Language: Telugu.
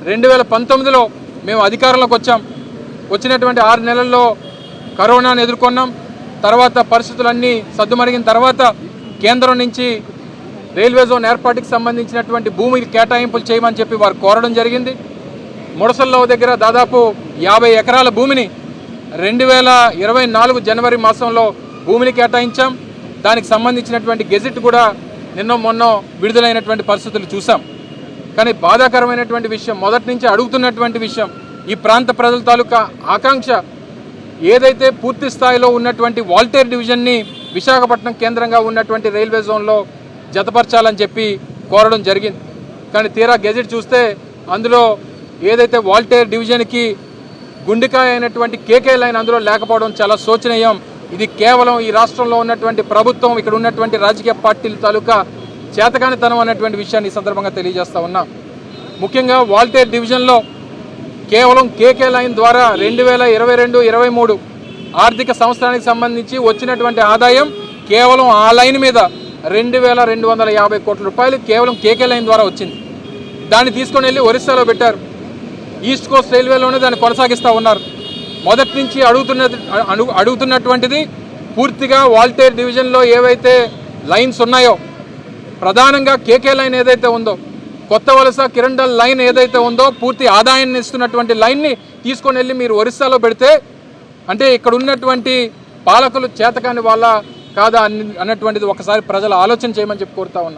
2019లో మేము అధికారంలోకి వచ్చాం. వచ్చినటువంటి 6 నెలల్లో కరోనాను ఎదుర్కొన్నాం. తర్వాత పరిస్థితులన్నీ సద్దుమణిగిన తర్వాత కేంద్రం నుంచి రైల్వే జోన్ ఏర్పాటుకి సంబంధించినటువంటి భూమికి కేటాయింపులు చేయమని చెప్పి వారు కోరడం జరిగింది. ముడసల్లో దగ్గర దాదాపు 50 ఎకరాల భూమిని 2024 జనవరి మాసంలో భూమిని కేటాయించాం. దానికి సంబంధించినటువంటి గెజిట్ కూడా నిన్న మొన్న విడుదలైనటువంటి పరిస్థితులు చూసాం. కానీ బాధాకరమైనటువంటి విషయం, మొదటి నుంచి అడుగుతున్నటువంటి విషయం, ఈ ప్రాంత ప్రజల తాలూకా ఆకాంక్ష ఏదైతే పూర్తి స్థాయిలో ఉన్నటువంటి వాల్టేర్ డివిజన్ని విశాఖపట్నం కేంద్రంగా ఉన్నటువంటి రైల్వే జోన్లో జతపరచాలని చెప్పి కోరడం జరిగింది. కానీ తీరా గెజిట్ చూస్తే అందులో ఏదైతే వాల్టేర్ డివిజన్కి గుండెకాయ అయినటువంటి కేకే లైన్ అందులో లేకపోవడం చాలా శోచనీయం. ఇది కేవలం ఈ రాష్ట్రంలో ఉన్నటువంటి ప్రభుత్వం, ఇక్కడ ఉన్నటువంటి రాజకీయ పార్టీల తాలూకా చేతకానితనం అన్నటువంటి విషయాన్ని ఈ సందర్భంగా తెలియజేస్తా ఉన్నాం. ముఖ్యంగా వాల్టేర్ డివిజన్లో కేవలం కేకే లైన్ ద్వారా 2022-23 ఆర్థిక సంవత్సరానికి సంబంధించి వచ్చినటువంటి ఆదాయం కేవలం ఆ లైన్ మీద 2250 కోట్ల రూపాయలు కేవలం కేకే లైన్ ద్వారా వచ్చింది. దాన్ని తీసుకొని వెళ్ళి ఒరిస్సాలో పెట్టారు. ఈస్ట్ కోస్ట్ రైల్వేలోనే దాన్ని కొనసాగిస్తూ ఉన్నారు. మొదటి నుంచి అడుగుతున్నటువంటిది పూర్తిగా వాల్టేర్ డివిజన్లో ఏవైతే లైన్స్ ఉన్నాయో, ప్రధానంగా కేకే లైన్ ఏదైతే ఉందో, కొత్త వలస కిరండల్ లైన్ ఏదైతే ఉందో, పూర్తి ఆదాయాన్ని ఇస్తున్నటువంటి లైన్ని తీసుకొని వెళ్ళి మీరు ఒరిస్సాలో పెడితే అంటే ఇక్కడ ఉన్నటువంటి పాలకులు చేతకాని వాళ్ళ కాదా అన్నటువంటిది ఒకసారి ప్రజలు ఆలోచన చేయమని చెప్పి కోరుతా ఉన్నా.